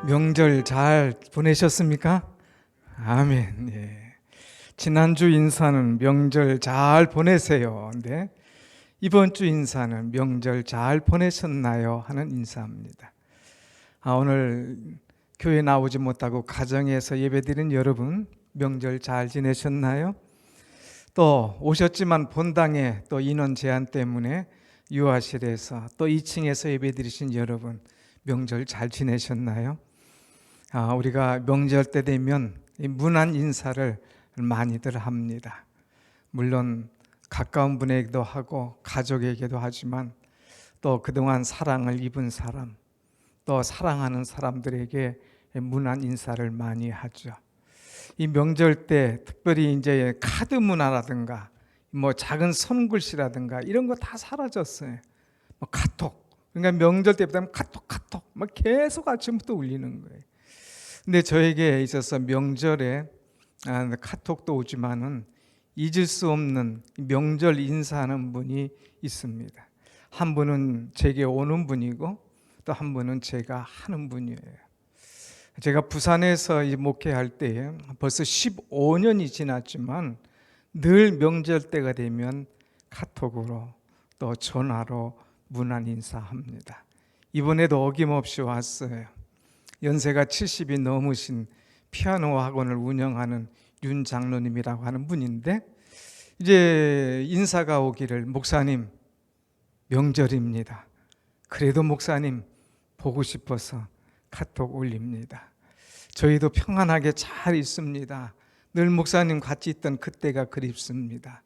명절 잘 보내셨습니까? 아멘. 예. 지난주 인사는 명절 잘 보내세요. 근데 이번 주 인사는 명절 잘 보내셨나요? 하는 인사입니다. 오늘 교회 나오지 못하고 가정에서 예배드린 여러분 명절 잘 지내셨나요? 또 오셨지만 본당에 또 인원 제한 때문에 유아실에서 또 2층에서 예배드리신 여러분 명절 잘 지내셨나요? 우리가 명절 때 되면 문안 인사를 많이들 합니다. 물론 가까운 분에게도 하고 가족에게도 하지만 또 그동안 사랑을 입은 사람, 또 사랑하는 사람들에게 문안 인사를 많이 하죠. 이 명절 때 특별히 이제 카드 문화라든가 뭐 작은 손글씨라든가 이런 거 다 사라졌어요. 카톡. 그러니까 명절 때부터 카톡 막 계속 아침부터 울리는 거예요. 근데 저에게 있어서 명절에 카톡도 오지만은 잊을 수 없는 명절 인사하는 분이 있습니다. 한 분은 제게 오는 분이고 또 한 분은 제가 하는 분이에요. 제가 부산에서 목회할 때에 벌써 15년이 지났지만 늘 명절 때가 되면 카톡으로 또 전화로 문안 인사합니다. 이번에도 어김없이 왔어요. 연세가 70이 넘으신 피아노 학원을 운영하는 윤 장로님이라고 하는 분인데 이제 인사가 오기를 목사님 명절입니다. 그래도 목사님 보고 싶어서 카톡 올립니다. 저희도 평안하게 잘 있습니다. 늘 목사님 같이 있던 그때가 그립습니다.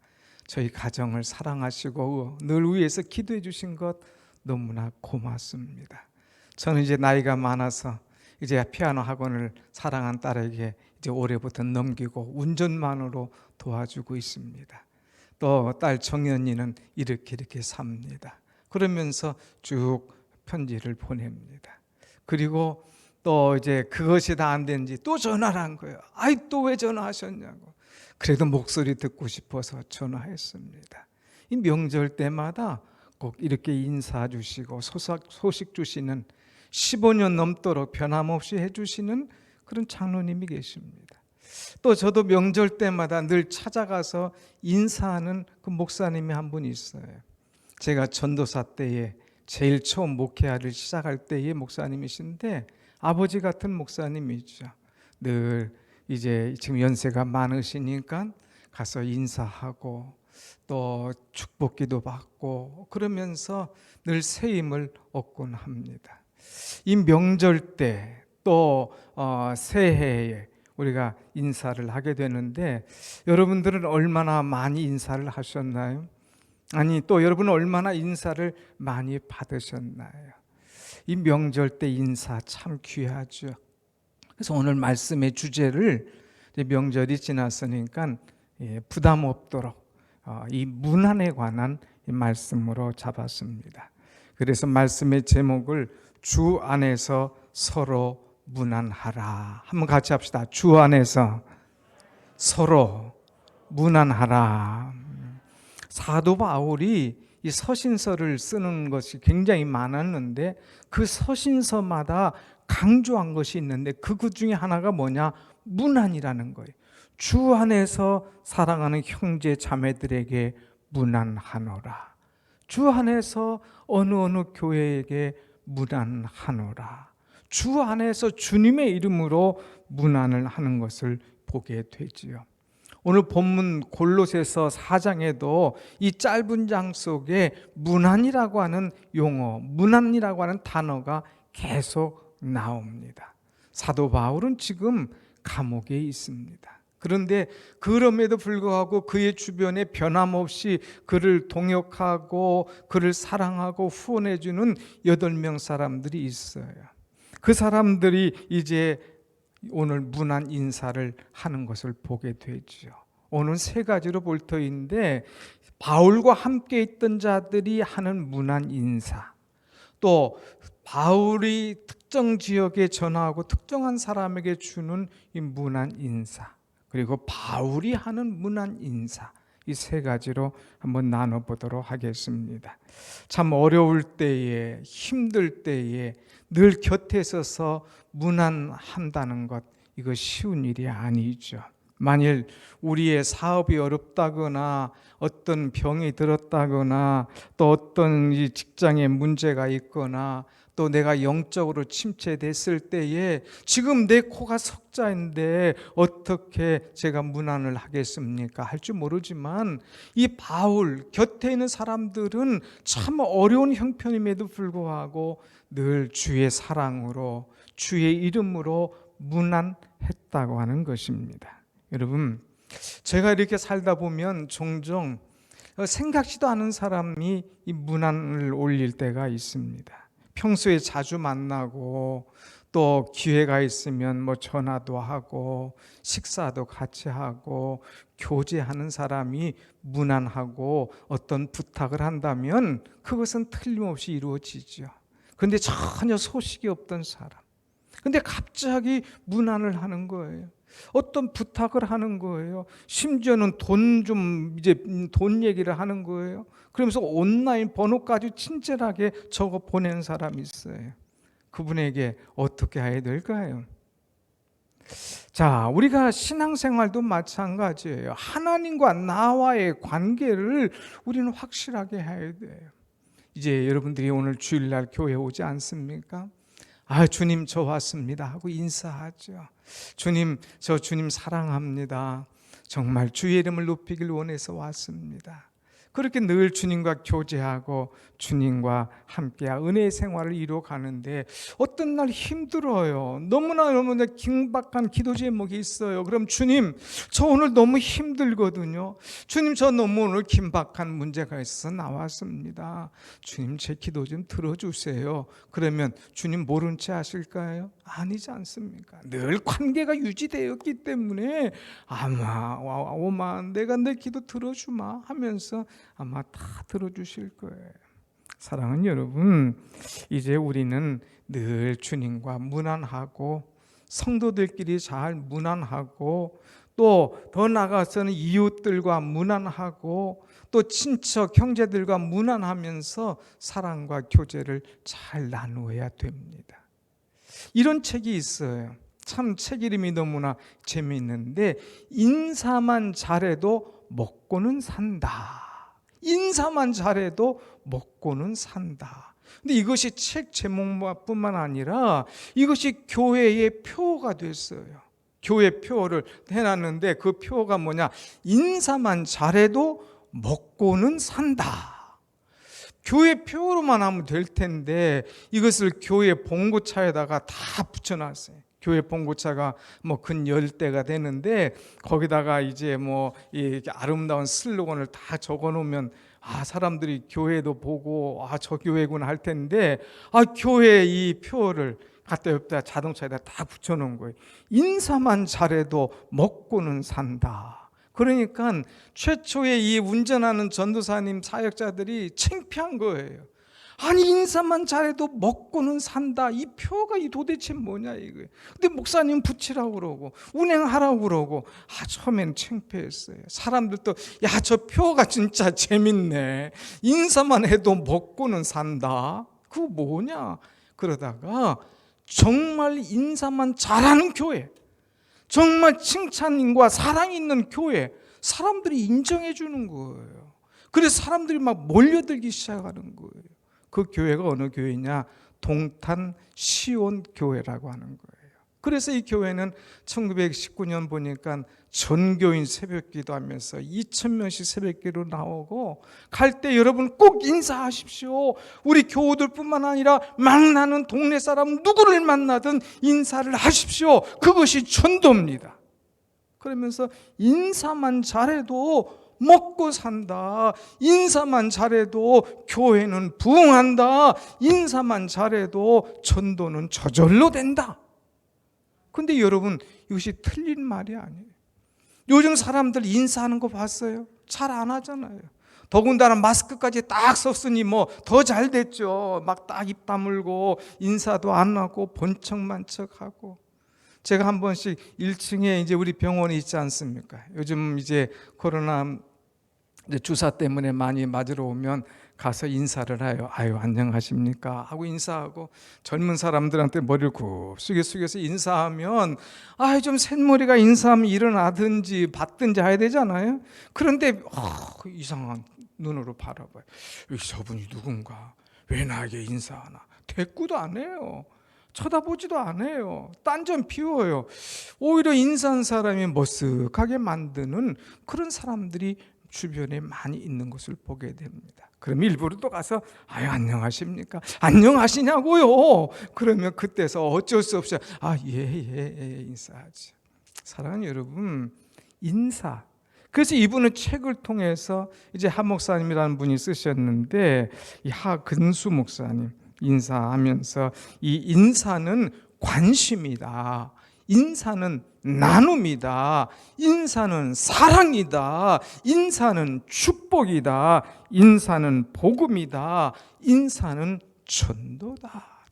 저희 가정을 사랑하시고 늘 위해서 기도해 주신 것 너무나 고맙습니다. 저는 이제 나이가 많아서 이제 피아노 학원을 사랑한 딸에게 이제 올해부터 넘기고 운전만으로 도와주고 있습니다. 또 딸 정연이는 이렇게 삽니다. 그러면서 쭉 편지를 보냅니다. 그리고 또 이제 그것이 다 안 되는지 또 전화를 한 거예요. 또 왜 전화하셨냐고. 그래도 목소리 듣고 싶어서 전화했습니다. 이 명절 때마다 꼭 이렇게 인사 주시고 소식 주시는 15년 넘도록 변함없이 해주시는 그런 장로님이 계십니다. 또 저도 명절 때마다 늘 찾아가서 인사하는 그 목사님이 한 분 있어요. 제가 전도사 때에 제일 처음 목회를 시작할 때의 목사님이신데 아버지 같은 목사님이죠. 늘 이제 지금 연세가 많으시니까 가서 인사하고 또 축복기도 받고 그러면서 늘 새 힘을 얻곤 합니다. 이 명절 때 또 새해에 우리가 인사를 하게 되는데 여러분들은 얼마나 많이 인사를 하셨나요? 아니 또 여러분은 얼마나 인사를 많이 받으셨나요? 이 명절 때 인사 참 귀하죠. 그래서 오늘 말씀의 주제를 명절이 지났으니까 부담 없도록 이 문안에 관한 말씀으로 잡았습니다. 그래서 말씀의 제목을 주 안에서 서로 문안하라. 한번 같이 합시다. 주 안에서 서로 문안하라. 사도 바울이 이 서신서를 쓰는 것이 굉장히 많았는데 그 서신서마다 강조한 것이 있는데 그 중에 하나가 뭐냐? 문안이라는 거예요. 주 안에서 사랑하는 형제 자매들에게 문안하노라. 주 안에서 어느 교회에게 문안하노라. 주 안에서 주님의 이름으로 문안을 하는 것을 보게 되지요. 오늘 본문 골로새서 4장에도 이 짧은 장 속에 문안이라고 하는 용어, 문안이라고 하는 단어가 계속 나옵니다. 사도 바울은 지금 감옥에 있습니다. 그런데 그럼에도 불구하고 그의 주변에 변함없이 그를 동역하고 그를 사랑하고 후원해주는 8명 사람들이 있어요. 그 사람들이 이제 오늘 문안 인사를 하는 것을 보게 되죠. 오늘 3가지로 볼 터인데 바울과 함께 있던 자들이 하는 문안 인사, 또 바울이 특정 지역에 전화하고 특정한 사람에게 주는 이 문안 인사, 그리고 바울이 하는 문안 인사, 이 세 가지로 한번 나눠보도록 하겠습니다. 참 어려울 때에, 힘들 때에 늘 곁에 있어서 문안한다는 것, 이거 쉬운 일이 아니죠. 만일 우리의 사업이 어렵다거나 어떤 병이 들었다거나 또 어떤 이 직장에 문제가 있거나 또 내가 영적으로 침체됐을 때에 지금 내 코가 석자인데 어떻게 제가 문안을 하겠습니까? 할 줄 모르지만 이 바울 곁에 있는 사람들은 참 어려운 형편임에도 불구하고 늘 주의 사랑으로 주의 이름으로 문안했다고 하는 것입니다. 여러분, 제가 이렇게 살다 보면 종종 생각지도 않은 사람이 이 문안을 올릴 때가 있습니다. 평소에 자주 만나고 또 기회가 있으면 뭐 전화도 하고 식사도 같이 하고 교제하는 사람이 문안하고 어떤 부탁을 한다면 그것은 틀림없이 이루어지죠. 그런데 전혀 소식이 없던 사람, 근데 갑자기 문안을 하는 거예요. 어떤 부탁을 하는 거예요. 심지어는 돈 얘기를 하는 거예요. 그러면서 온라인 번호까지 친절하게 적어 보낸 사람이 있어요. 그분에게 어떻게 해야 될까요? 자, 우리가 신앙생활도 마찬가지예요. 하나님과 나와의 관계를 우리는 확실하게 해야 돼요. 이제 여러분들이 오늘 주일날 교회 오지 않습니까? 아, 주님 저 왔습니다 하고 인사하죠. 주님, 저 주님 사랑합니다. 정말 주의 이름을 높이길 원해서 왔습니다. 그렇게 늘 주님과 교제하고 주님과 함께 은혜의 생활을 이루어가는데 어떤 날 힘들어요. 너무나 긴박한 기도 제목이 있어요. 그럼 주님, 저 오늘 너무 힘들거든요. 주님, 저 너무 오늘 긴박한 문제가 있어서 나왔습니다. 주님, 제 기도 좀 들어주세요. 그러면 주님 모른 채 하실까요? 아니지 않습니까? 늘 관계가 유지되었기 때문에 아마 오마 내가 내 기도 들어주마 하면서 아마 다 들어주실 거예요. 사랑하는 여러분, 이제 우리는 늘 주님과 문안하고 성도들끼리 잘 문안하고 또 더 나아가서는 이웃들과 문안하고 또 친척 형제들과 문안하면서 사랑과 교제를 잘 나누어야 됩니다. 이런 책이 있어요. 참 책 이름이 너무나 재미있는데 인사만 잘해도 먹고는 산다. 인사만 잘해도 먹고는 산다. 근데 이것이 책 제목뿐만 아니라 이것이 교회의 표어가 됐어요. 교회 표어를 해놨는데 그 표어가 뭐냐? 인사만 잘해도 먹고는 산다. 교회 표어로만 하면 될 텐데 이것을 교회 봉고차에다가 다 붙여놨어요. 교회 봉고차가 뭐 근 10대가 되는데 거기다가 이제 뭐 이 아름다운 슬로건을 다 적어놓으면 사람들이 교회도 보고 저 교회구나 할 텐데 교회 이 표어를 갖다 옆에다 자동차에다 다 붙여놓은 거예요. 인사만 잘해도 먹고는 산다. 그러니까 최초에 이 운전하는 전도사님 사역자들이 창피한 거예요. 아니 인사만 잘해도 먹고는 산다. 이 표가 이 도대체 뭐냐 이거예요. 근데 목사님 붙이라고 그러고 운행하라고 그러고 처음에는 창피했어요. 사람들도 야, 저 표가 진짜 재밌네. 인사만 해도 먹고는 산다. 그거 뭐냐? 그러다가 정말 인사만 잘하는 교회, 정말 칭찬과 사랑이 있는 교회, 사람들이 인정해 주는 거예요. 그래서 사람들이 막 몰려들기 시작하는 거예요. 그 교회가 어느 교회냐? 동탄 시온 교회라고 하는 거예요. 그래서 이 교회는 1919년 보니까 전교인 새벽기도 하면서 2,000명씩 새벽기로 나오고 갈 때 여러분 꼭 인사하십시오. 우리 교우들뿐만 아니라 만나는 동네 사람 누구를 만나든 인사를 하십시오. 그것이 전도입니다. 그러면서 인사만 잘해도 먹고 산다. 인사만 잘해도 교회는 부흥한다. 인사만 잘해도 전도는 저절로 된다. 근데 여러분 이것이 틀린 말이 아니에요. 요즘 사람들 인사하는 거 봤어요? 잘 안 하잖아요. 더군다나 마스크까지 딱 썼으니 뭐 더 잘 됐죠. 막 딱 입 다물고 인사도 안 하고 본척만 척하고. 제가 한 번씩 1층에 이제 우리 병원이 있지 않습니까? 요즘 이제 코로나 이제 주사 때문에 많이 맞으러 오면 가서 인사를 해요. 아유, 안녕하십니까 하고 인사하고, 젊은 사람들한테 머리를 굽숙이 숙여서 인사하면 좀 쇳머리가 인사하면 일어나든지 받든지 해야 되잖아요. 그런데 이상한 눈으로 바라봐요. 저분이 누군가, 왜 나에게 인사하나. 대꾸도 안 해요. 쳐다보지도 않아요. 딴 점 피워요. 오히려 인사한 사람이 머쓱하게 만드는 그런 사람들이 주변에 많이 있는 것을 보게 됩니다. 그럼 일부러 또 가서 안녕하십니까? 안녕하시냐고요? 그러면 그때서 어쩔 수 없이 예, 인사하죠. 사랑하는 여러분, 인사. 그래서 이분은 책을 통해서 이제 하 목사님이라는 분이 쓰셨는데, 이 하근수 목사님 인사하면서 이 인사는 관심이다. 인사는 나눔이다. 인사는 사랑이다. 인사는 축복이다. 인사는 복음이다. 인사는 전도다.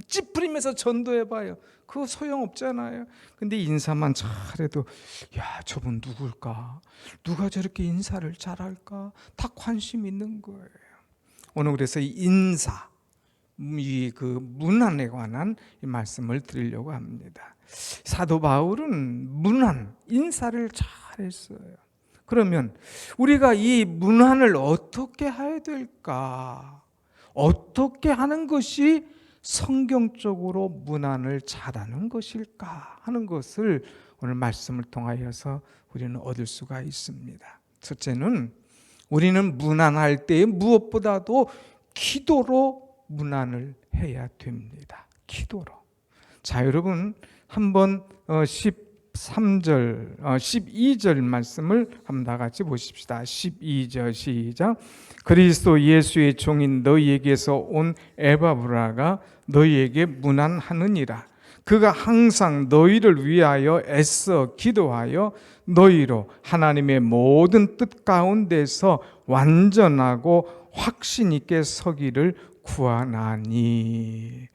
찌푸리면서 전도해봐요. 그거 소용없잖아요. 근데 인사만 잘해도 저분 누굴까? 누가 저렇게 인사를 잘할까? 다 관심 있는 거예요. 오늘 그래서 이 인사, 그 문안에 관한 이 말씀을 드리려고 합니다. 사도 바울은 문안, 인사를 잘했어요. 그러면 우리가 이 문안을 어떻게 해야 될까? 어떻게 하는 것이 성경적으로 문안을 잘하는 것일까 하는 것을 오늘 말씀을 통하여서 우리는 얻을 수가 있습니다. 첫째는 우리는 문안할 때 무엇보다도 기도로 문안을 해야 됩니다. 기도로. 자, 여러분 한번 13절, 12절 말씀을 한번 다 같이 보십시다. 12절 시작. 그리스도 예수의 종인 너희에게서 온 에바브라가 너희에게 문안하느니라. 그가 항상 너희를 위하여 애써 기도하여 너희로 하나님의 모든 뜻 가운데서 완전하고 확신 있게 서기를 구하나니.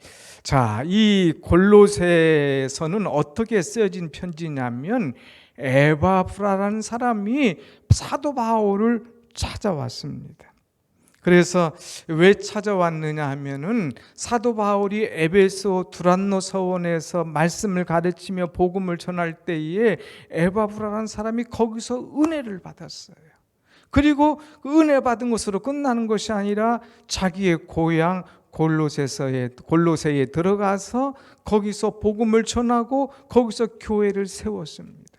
자, 이 골로새서는 어떻게 쓰여진 편지냐면 에바브라라는 사람이 사도 바울을 찾아왔습니다. 그래서 왜 찾아왔느냐 하면은 사도 바울이 에베소 두란노 서원에서 말씀을 가르치며 복음을 전할 때에 에바브라라는 사람이 거기서 은혜를 받았어요. 그리고 그 은혜 받은 것으로 끝나는 것이 아니라 자기의 고향 골로새에 들어가서 거기서 복음을 전하고 거기서 교회를 세웠습니다.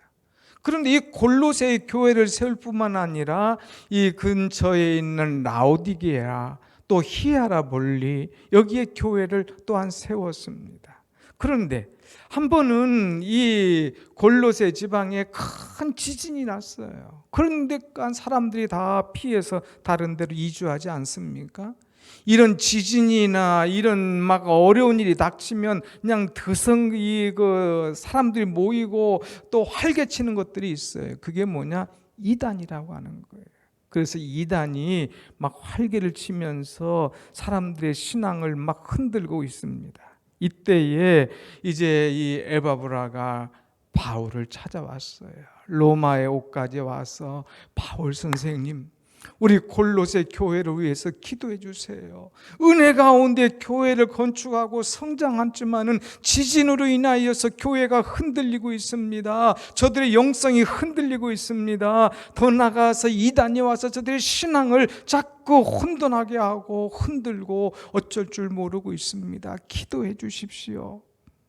그런데 이 골로새의 교회를 세울 뿐만 아니라 이 근처에 있는 라오디게아 또 히아라볼리 여기에 교회를 또한 세웠습니다. 그런데 한 번은 이 골로새 지방에 큰 지진이 났어요. 그런데 사람들이 다 피해서 다른 데로 이주하지 않습니까? 이런 지진이나 이런 막 어려운 일이 닥치면 그냥 그 사람들이 모이고 또 활개치는 것들이 있어요. 그게 뭐냐? 이단이라고 하는 거예요. 그래서 이단이 막 활개를 치면서 사람들의 신앙을 막 흔들고 있습니다. 이때에 이제 이 에바브라가 바울을 찾아왔어요. 로마의 옷까지 와서 바울 선생님, 우리 골로새 교회를 위해서 기도해 주세요. 은혜 가운데 교회를 건축하고 성장했지만은 지진으로 인하여서 교회가 흔들리고 있습니다. 저들의 영성이 흔들리고 있습니다. 더 나아가서 이단이 와서 저들의 신앙을 자꾸 혼돈하게 하고 흔들고 어쩔 줄 모르고 있습니다. 기도해 주십시오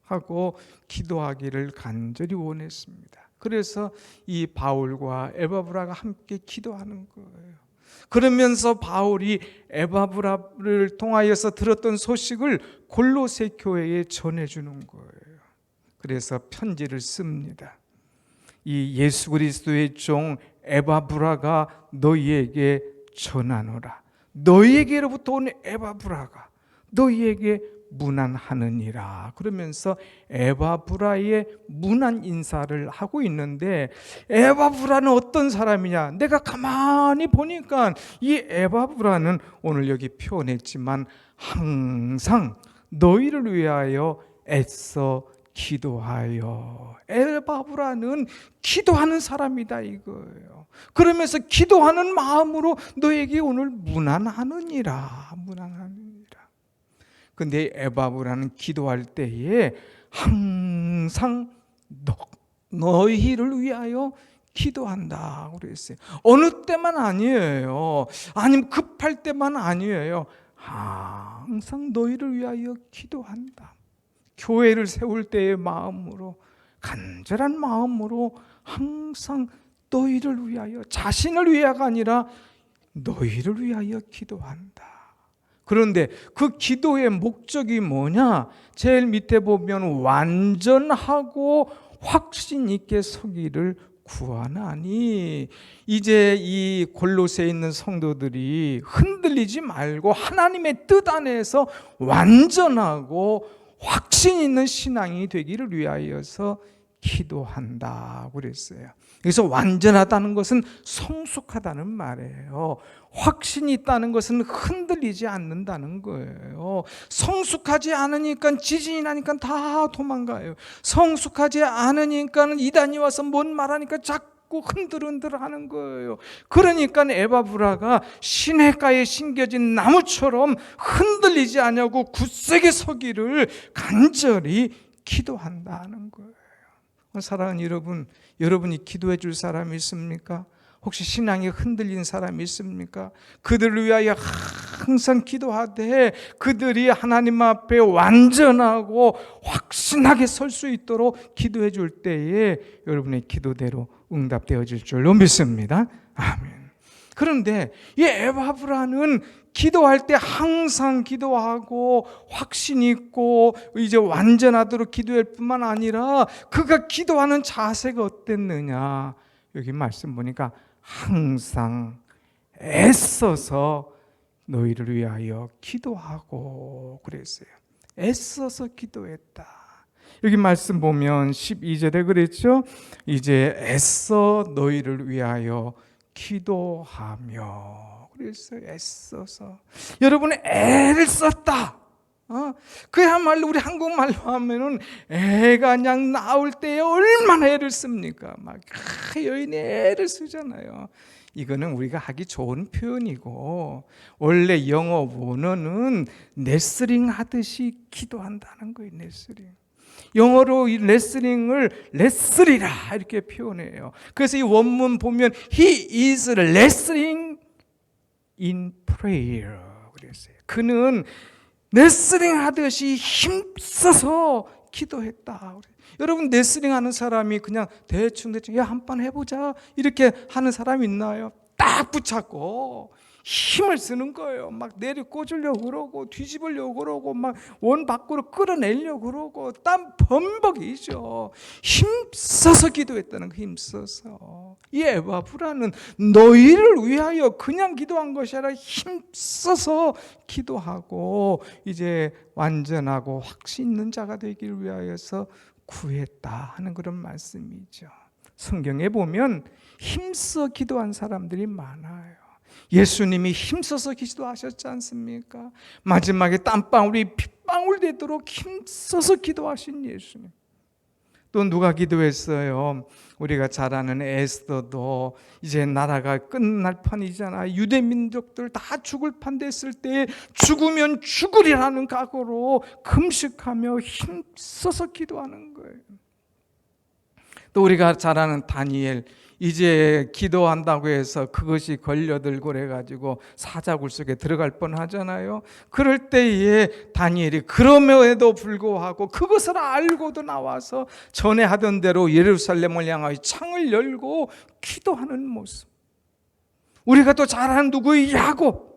하고 기도하기를 간절히 원했습니다. 그래서 이 바울과 에바브라가 함께 기도하는 거예요. 그러면서 바울이 에바브라를 통하여서 들었던 소식을 골로새 교회에 전해주는 거예요. 그래서 편지를 씁니다. 이 예수 그리스도의 종 에바브라가 너희에게 전하노라. 너희에게로부터 온 에바브라가 너희에게 문안하느니라. 그러면서 에바브라의 문안 인사를 하고 있는데, 에바브라는 어떤 사람이냐? 내가 가만히 보니까 이 에바브라는 오늘 여기 표현했지만 항상 너희를 위하여 애써 기도하여. 엘바브라는 기도하는 사람이다 이거예요. 그러면서 기도하는 마음으로 너에게 오늘 무난하느니라. 근데 에바브라는 기도할 때에 항상 너희를 위하여 기도한다 그랬어요. 어느 때만 아니에요. 아니면 급할 때만 아니에요. 항상 너희를 위하여 기도한다. 교회를 세울 때의 마음으로, 간절한 마음으로 항상 너희를 위하여, 자신을 위하여가 아니라 너희를 위하여 기도한다. 그런데 그 기도의 목적이 뭐냐? 제일 밑에 보면 완전하고 확신 있게 서기를 구하나니. 이제 이 골로새에 있는 성도들이 흔들리지 말고 하나님의 뜻 안에서 완전하고 확신 있는 신앙이 되기를 위하여서 기도한다 그랬어요. 그래서 완전하다는 것은 성숙하다는 말이에요. 확신이 있다는 것은 흔들리지 않는다는 거예요. 성숙하지 않으니까 지진이 나니까 다 도망가요. 성숙하지 않으니까 이단이 와서 뭔 말하니까 자꾸 흔들흔들 하는 거예요. 그러니까 에바브라가 시냇가에 심겨진 나무처럼 흔들리지 않냐고 굳세게 서기를 간절히 기도한다는 거예요. 사랑하는 여러분, 여러분이 기도해 줄 사람이 있습니까? 혹시 신앙이 흔들린 사람이 있습니까? 그들을 위하여 항상 기도하되 그들이 하나님 앞에 완전하고 확신하게 설 수 있도록 기도해 줄 때에 여러분의 기도대로 응답되어질 줄로 믿습니다. 아멘. 그런데 이 에바브라는 기도할 때 항상 기도하고 확신 있고 이제 완전하도록 기도할 뿐만 아니라 그가 기도하는 자세가 어땠느냐? 여기 말씀 보니까 항상 애써서 너희를 위하여 기도하고 그랬어요. 애써서 기도했다. 여기 말씀 보면 12절에 그랬죠. 이제 애써 너희를 위하여 기도하며 그랬어요. 애써서. 여러분은 애를 썼다. 그야말로 우리 한국말로 하면은 애가 그냥 나올 때 얼마나 애를 씁니까? 막 여인이 애를 쓰잖아요. 이거는 우리가 하기 좋은 표현이고 원래 영어 원어는 레슬링 하듯이 기도한다는 거예요. 레슬링. 영어로 이 레슬링을 레슬이라 이렇게 표현해요. 그래서 이 원문 보면 He is wrestling in prayer 그랬어요. 그는 레슬링 하듯이 힘써서 기도했다. 여러분 레슬링 하는 사람이 그냥 대충 야 한번 해보자 이렇게 하는 사람이 있나요? 딱 붙잡고 힘을 쓰는 거예요. 막 내려 꽂으려고 그러고 뒤집으려고 그러고 막 원 밖으로 끌어내려고 그러고 땀 범벅이죠. 힘써서 기도했다는 거. 힘써서. 이 에바브라는 너희를 위하여 그냥 기도한 것이 아니라 힘써서 기도하고 이제 완전하고 확신 있는 자가 되기를 위하여서 구했다 하는 그런 말씀이죠. 성경에 보면 힘써 기도한 사람들이 많아요. 예수님이 힘써서 기도하셨지 않습니까? 마지막에 땀방울이 핏방울 되도록 힘써서 기도하신 예수님. 또 누가 기도했어요? 우리가 잘 아는 에스더도 이제 나라가 끝날 판이잖아요. 유대 민족들 다 죽을 판 됐을 때 죽으면 죽으리라는 각오로 금식하며 힘써서 기도하는 거예요. 또 우리가 잘 아는 다니엘, 이제 기도한다고 해서 그것이 걸려들고 그래가지고 사자굴 속에 들어갈 뻔하잖아요. 그럴 때에 다니엘이 그럼에도 불구하고 그것을 알고도 나와서 전에 하던 대로 예루살렘을 향하여 창을 열고 기도하는 모습. 우리가 또 잘 아는 누구의 야곱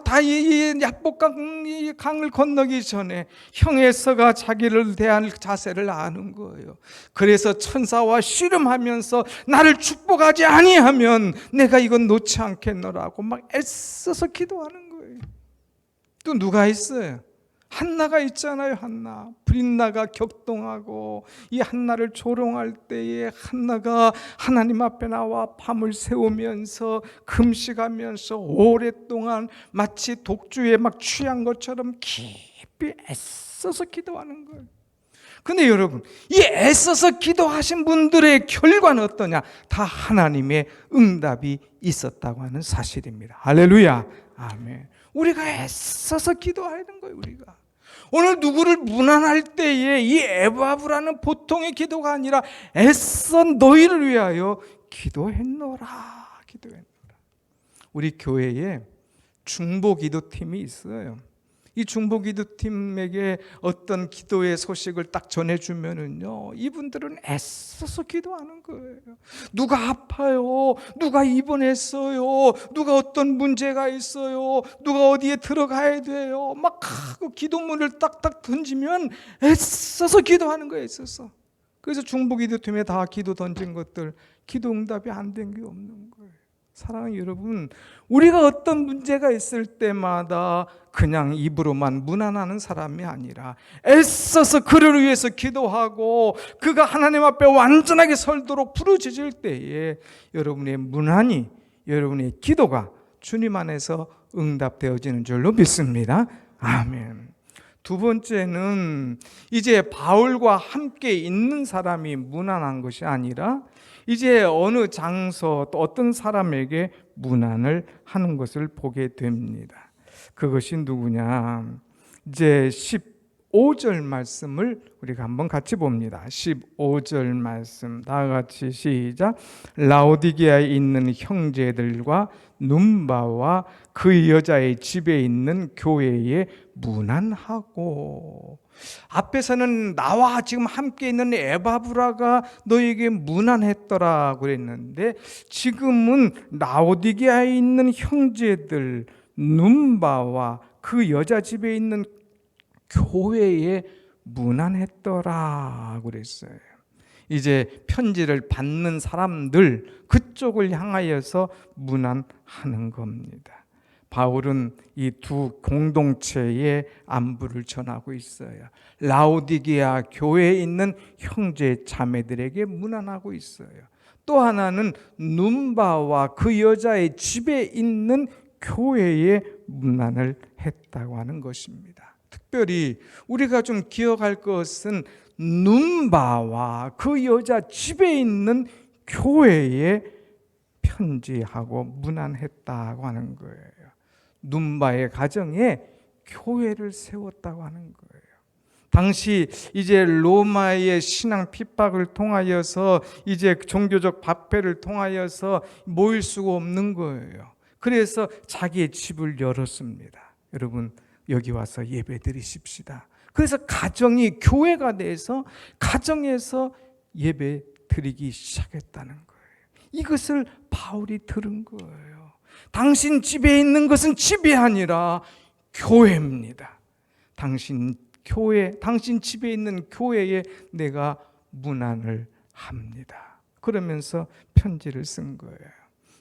다 이 야복강을 건너기 전에 형에서가 자기를 대할 자세를 아는 거예요. 그래서 천사와 씨름하면서 나를 축복하지 아니하면 내가 이건 놓지 않겠노라고 막 애써서 기도하는 거예요. 또 누가 있어요? 한나가 있잖아요. 한나. 브린나가 격동하고 이 한나를 조롱할 때에 한나가 하나님 앞에 나와 밤을 새우면서 금식하면서 오랫동안 마치 독주에 막 취한 것처럼 깊이 애써서 기도하는 거예요. 근데 여러분, 이 애써서 기도하신 분들의 결과는 어떠냐? 다 하나님의 응답이 있었다고 하는 사실입니다. 할렐루야. 아멘. 우리가 애써서 기도해야 되는 거예요, 우리가. 오늘 누구를 무난할 때에 이 에바브라는 보통의 기도가 아니라 애써 너희를 위하여 기도했노라. 기도했노라. 우리 교회에 중보기도팀이 있어요. 이 중보기도팀에게 어떤 기도의 소식을 딱 전해주면은요, 이분들은 애써서 기도하는 거예요. 누가 아파요, 누가 입원했어요, 누가 어떤 문제가 있어요, 누가 어디에 들어가야 돼요, 막 기도문을 딱딱 던지면 애써서 기도하는 거예요. 애써서. 그래서 중보기도팀에 다 기도 던진 것들 기도 응답이 안 된 게 없는 거예요. 사랑하는 여러분, 우리가 어떤 문제가 있을 때마다 그냥 입으로만 무난하는 사람이 아니라 애써서 그를 위해서 기도하고 그가 하나님 앞에 완전하게 설도록 부르짖을 때에 여러분의 무난히 여러분의 기도가 주님 안에서 응답되어지는 줄로 믿습니다. 아멘. 두 번째는 이제 바울과 함께 있는 사람이 무난한 것이 아니라 이제 어느 장소 또 어떤 사람에게 무난을 하는 것을 보게 됩니다. 그것이 누구냐? 이제 15절 말씀을 우리가 한번 같이 봅니다. 15절 말씀 다 같이 시작. 라오디게아에 있는 형제들과 눈바와 그 여자의 집에 있는 교회에 무난하고. 앞에서는 나와 지금 함께 있는 에바브라가 너에게 무난했더라 그랬는데 지금은 라오디게아에 있는 형제들 눈바와 그 여자 집에 있는 교회에 무난했더라 그랬어요. 이제 편지를 받는 사람들 그쪽을 향하여서 무난하는 겁니다. 바울은 이 두 공동체의 안부를 전하고 있어요. 라오디게아 교회에 있는 형제 자매들에게 무난하고 있어요. 또 하나는 눈바와 그 여자의 집에 있는 교회에 무난을 했다고 하는 것입니다. 특별히 우리가 좀 기억할 것은 눈바와 그 여자 집에 있는 교회에 편지하고 무난했다고 하는 거예요. 눈바의 가정에 교회를 세웠다고 하는 거예요. 당시 이제 로마의 신앙 핍박을 통하여서 이제 종교적 박해를 통하여서 모일 수가 없는 거예요. 그래서 자기의 집을 열었습니다. 여러분 여기 와서 예배 드리십시다. 그래서 가정이 교회가 돼서 가정에서 예배 드리기 시작했다는 거예요. 이것을 바울이 들은 거예요. 당신 집에 있는 것은 집이 아니라 교회입니다. 당신 집에 있는 교회에 내가 문안을 합니다. 그러면서 편지를 쓴 거예요.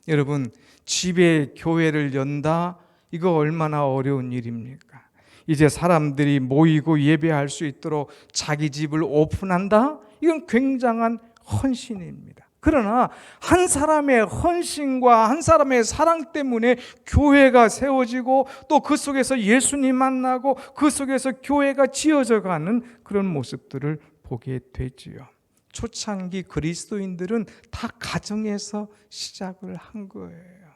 여러분, 집에 교회를 연다? 이거 얼마나 어려운 일입니까? 이제 사람들이 모이고 예배할 수 있도록 자기 집을 오픈한다? 이건 굉장한 헌신입니다. 그러나 한 사람의 헌신과 한 사람의 사랑 때문에 교회가 세워지고 또 그 속에서 예수님 만나고 그 속에서 교회가 지어져 가는 그런 모습들을 보게 되지요. 초창기 그리스도인들은 다 가정에서 시작을 한 거예요.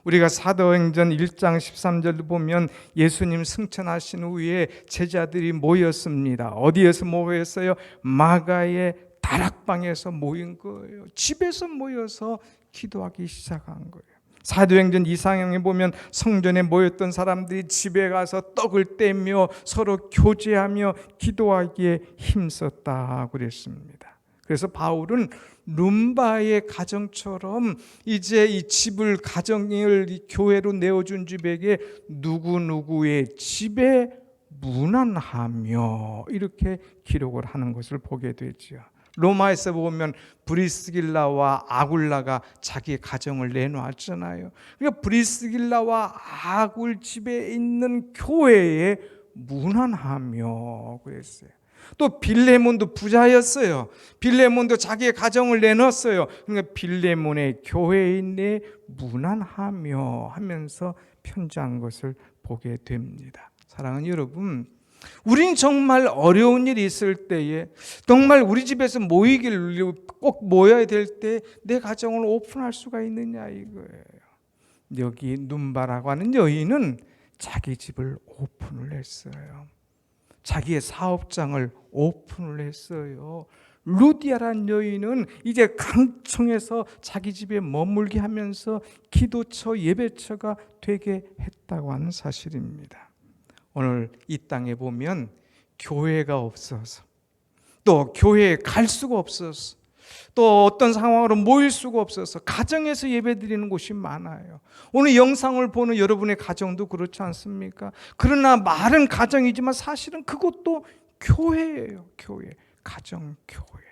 우리가 사도행전 1장 13절을 보면 예수님 승천하신 후에 제자들이 모였습니다. 어디에서 모였어요? 마가의 다락방에서 모인 거예요. 집에서 모여서 기도하기 시작한 거예요. 사도행전 이상형에 보면 성전에 모였던 사람들이 집에 가서 떡을 떼며 서로 교제하며 기도하기에 힘썼다 그랬습니다. 그래서 바울은 룸바의 가정처럼 이제 이 집을 가정을 교회로 내어준 집에게 누구누구의 집에 문안하며 이렇게 기록을 하는 것을 보게 되죠. 로마에서 보면 브리스길라와 아굴라가 자기 가정을 내놓았잖아요. 그러니까 브리스길라와 아굴 집에 있는 교회에 문안하며 그랬어요. 또 빌레몬도 부자였어요. 빌레몬도 자기의 가정을 내놓았어요. 그러니까 빌레몬의 교회인에 문안하며 하면서 편지한 것을 보게 됩니다. 사랑하는 여러분, 우린 정말 어려운 일이 있을 때에, 정말 우리 집에서 꼭 모여야 될 때 내 가정을 오픈할 수가 있느냐 이거예요. 여기 눈바라고 하는 여인은 자기 집을 오픈을 했어요. 자기의 사업장을 오픈을 했어요. 루디아란 여인은 이제 강청에서 자기 집에 머물게 하면서 기도처, 예배처가 되게 했다고 하는 사실입니다. 오늘 이 땅에 보면 교회가 없어서, 또 교회에 갈 수가 없어서, 또 어떤 상황으로 모일 수가 없어서 가정에서 예배드리는 곳이 많아요. 오늘 영상을 보는 여러분의 가정도 그렇지 않습니까? 그러나 말은 가정이지만 사실은 그것도 교회예요. 교회, 가정 교회.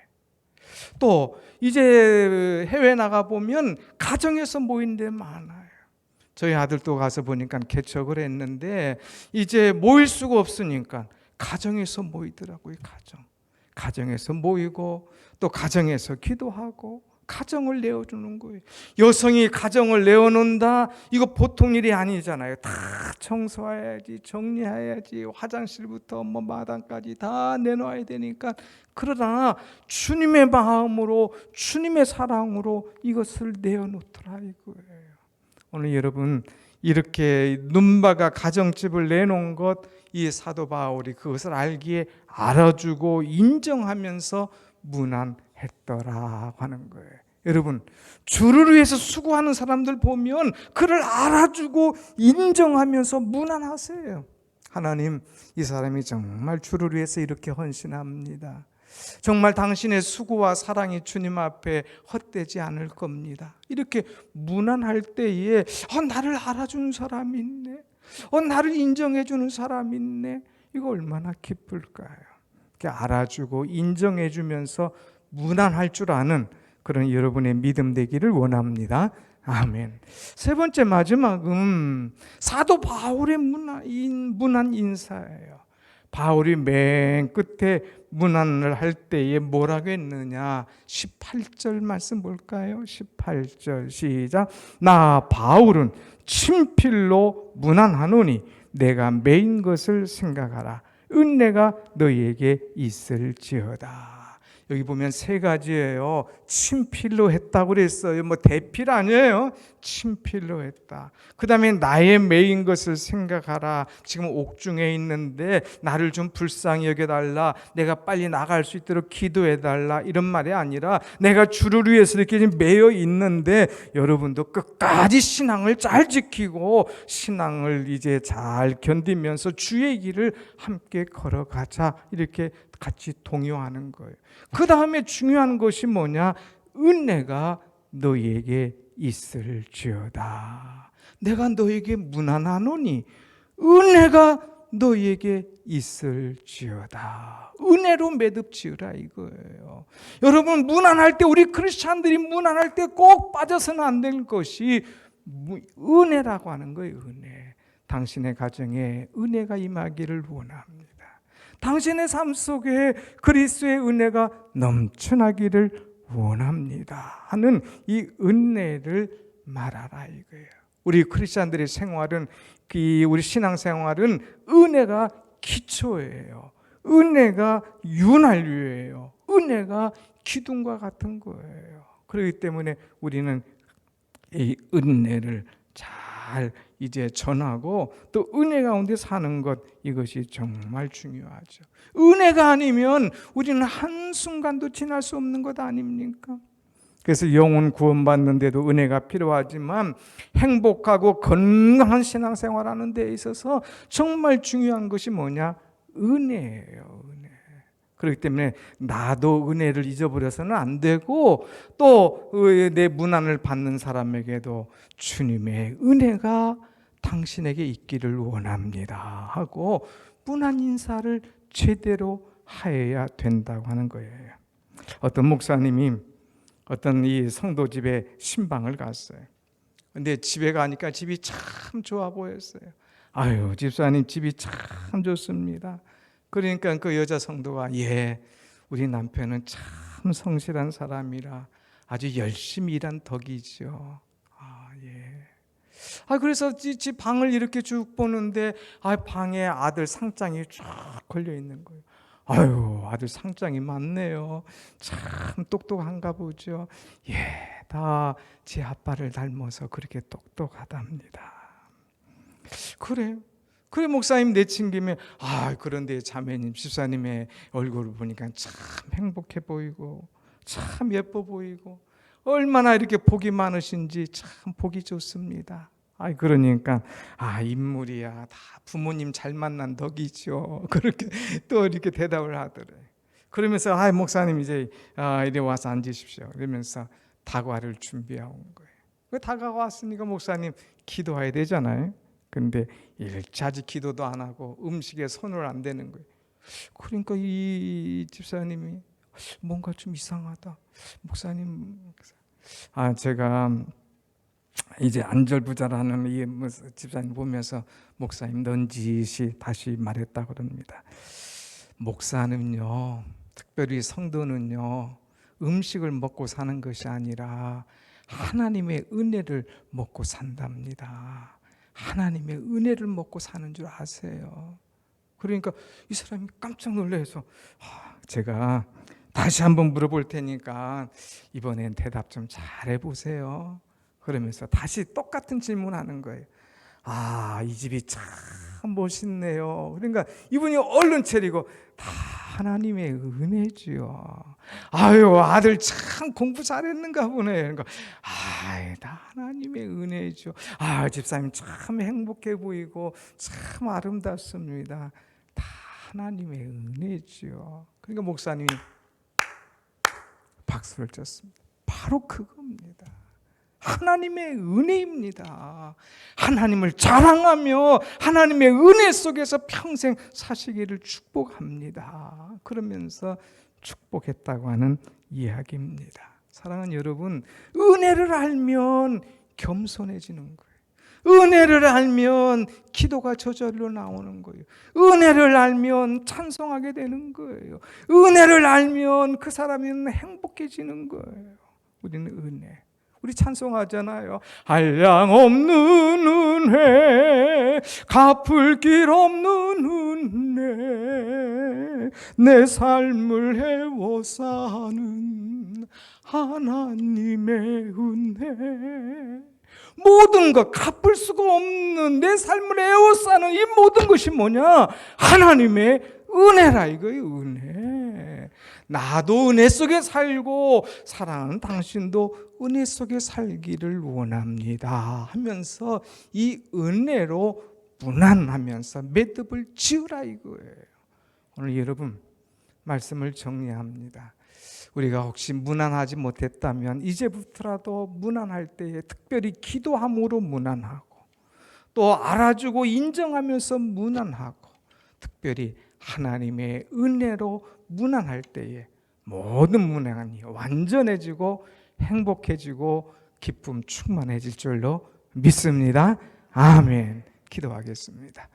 또 이제 해외 나가 보면 가정에서 모인 데 많아요. 저희 아들도 가서 보니까 개척을 했는데 이제 모일 수가 없으니까 가정에서 모이더라고요. 가정에서 모이고 또 가정에서 기도하고 가정을 내어주는 거예요. 여성이 가정을 내어놓는다, 이거 보통 일이 아니잖아요. 다 청소해야지, 정리해야지, 화장실부터 마당까지 다 내놓아야 되니까. 그러나 주님의 마음으로, 주님의 사랑으로 이것을 내어놓더라 이거예요. 오늘 여러분, 이렇게 눈바가 가정집을 내놓은 것, 이 사도 바울이 그것을 알기에 알아주고 인정하면서 문안했더라고 하는 거예요. 여러분, 주를 위해서 수고하는 사람들 보면 그를 알아주고 인정하면서 문안하세요. 하나님, 이 사람이 정말 주를 위해서 이렇게 헌신합니다. 정말 당신의 수고와 사랑이 주님 앞에 헛되지 않을 겁니다. 이렇게 문안할 때에 나를 알아주는 사람이 있네, 나를 인정해 주는 사람이 있네, 이거 얼마나 기쁠까요? 이렇게 알아주고 인정해 주면서 문안할 줄 아는 그런 여러분의 믿음 되기를 원합니다. 아멘. 세 번째, 마지막은 사도 바울의 문안 인사예요. 바울이 맨 끝에 문안을 할 때에 뭐라고 했느냐? 18절 말씀 볼까요? 18절 시작. 나 바울은 친필로 문안하노니 내가 매인 것을 생각하라. 은혜가 너희에게 있을지어다. 여기 보면 세 가지예요. 친필로 했다고 그랬어요. 대필 아니에요. 친필로 했다. 그 다음에 나의 매인 것을 생각하라. 지금 옥중에 있는데 나를 좀 불쌍히 여겨달라, 내가 빨리 나갈 수 있도록 기도해달라, 이런 말이 아니라 내가 주를 위해서 이렇게 매여 있는데 여러분도 끝까지 신앙을 잘 지키고 신앙을 이제 잘 견디면서 주의 길을 함께 걸어가자, 이렇게 같이 동요하는 거예요. 그 다음에 중요한 것이 뭐냐? 은혜가 너희에게 있을지어다. 내가 너희에게 문안하노니 은혜가 너희에게 있을지어다. 은혜로 매듭지으라 이거예요. 여러분, 문안할 때, 우리 크리스찬들이 문안할 때 꼭 빠져서는 안 될 것이 은혜라고 하는 거예요. 은혜. 당신의 가정에 은혜가 임하기를 원합니다. 당신의 삶 속에 그리스도의 은혜가 넘쳐나기를 원합니다 하는 이 은혜를 말하라 이거예요. 우리 크리스찬들의 생활은, 우리 신앙생활은 은혜가 기초예요. 은혜가 윤활유예요. 은혜가 기둥과 같은 거예요. 그렇기 때문에 우리는 이 은혜를 잘 이제 전하고 또 은혜 가운데 사는 것, 이것이 정말 중요하죠. 은혜가 아니면 우리는 한순간도 지날 수 없는 것 아닙니까? 그래서 영혼 구원받는데도 은혜가 필요하지만 행복하고 건강한 신앙생활하는 데 있어서 정말 중요한 것이 뭐냐? 은혜예요. 은혜. 그렇기 때문에 나도 은혜를 잊어버려서는 안 되고, 또 내 문안을 받는 사람에게도 주님의 은혜가 당신에게 있기를 원합니다 하고 문안 인사를 제대로 하여야 된다고 하는 거예요. 어떤 목사님이 어떤 이 성도 집에 신방을 갔어요. 근데 집에 가니까 집이 참 좋아 보였어요. 아유, 집사님 집이 참 좋습니다. 그러니까 그 여자 성도가, 우리 남편은 참 성실한 사람이라 아주 열심히 일한 덕이죠. 그래서 지 방을 이렇게 쭉 보는데 방에 아들 상장이 쫙 걸려 있는 거예요. 아유, 아들 상장이 많네요. 참 똑똑한가 보죠. 예, 다 제 아빠를 닮아서 그렇게 똑똑하답니다. 그래 목사님 내친 김에 그런데 자매님 집사님의 얼굴을 보니까 참 행복해 보이고 참 예뻐 보이고 얼마나 이렇게 복이 많으신지 참 보기 좋습니다. 그러니까 인물이야 다 부모님 잘 만난 덕이죠. 그렇게 또 이렇게 대답을 하더래요. 그러면서 목사님 이제 이리 와서 앉으십시오. 그러면서 다과를 준비하고 온 거예요. 그 다과가 왔으니까 목사님 기도해야 되잖아요. 근데 일차지 기도도 안 하고 음식에 손을 안 대는 거예요. 그러니까 이 집사님이 뭔가 좀 이상하다. 목사님, 제가 이제 안절부절하는 이 집사님 보면서 목사님 넌지시 다시 말했다 그럽니다. 목사는요, 특별히 성도는요, 음식을 먹고 사는 것이 아니라 하나님의 은혜를 먹고 산답니다. 하나님의 은혜를 먹고 사는 줄 아세요. 그러니까 이 사람이 깜짝 놀라서 제가 다시 한번 물어볼 테니까 이번엔 대답 좀 잘해 보세요. 그러면서 다시 똑같은 질문하는 거예요. 이 집이 참 멋있네요. 그러니까 이분이 얼른 차리고 다 하나님의 은혜지요. 아들 참 공부 잘했는가 보네. 그러니까 다 하나님의 은혜죠. 집사님 참 행복해 보이고 참 아름답습니다. 다 하나님의 은혜지요. 그러니까 목사님이 박수를 쳤습니다. 바로 그겁니다. 하나님의 은혜입니다. 하나님을 자랑하며 하나님의 은혜 속에서 평생 사시기를 축복합니다. 그러면서 축복했다고 하는 이야기입니다. 사랑하는 여러분, 은혜를 알면 겸손해지는 거예요. 은혜를 알면 기도가 저절로 나오는 거예요. 은혜를 알면 찬송하게 되는 거예요. 은혜를 알면 그 사람은 행복해지는 거예요. 우리는 은혜, 우리 찬송하잖아요. 한량 없는 은혜, 갚을 길 없는 은혜, 내 삶을 해워 사는 하나님의 은혜. 모든 것, 갚을 수가 없는 내 삶을 에워싸는 이 모든 것이 뭐냐? 하나님의 은혜라 이거예요. 은혜. 나도 은혜 속에 살고 사랑하는 당신도 은혜 속에 살기를 원합니다 하면서 이 은혜로 무난하면서 매듭을 지으라 이거예요. 오늘 여러분 말씀을 정리합니다. 우리가 혹시 무난하지 못했다면 이제부터라도 무난할 때에 특별히 기도함으로 무난하고 또 알아주고 인정하면서 무난하고 특별히 하나님의 은혜로 무난할 때에 모든 무난이 완전해지고 행복해지고 기쁨 충만해질 줄로 믿습니다. 아멘. 기도하겠습니다.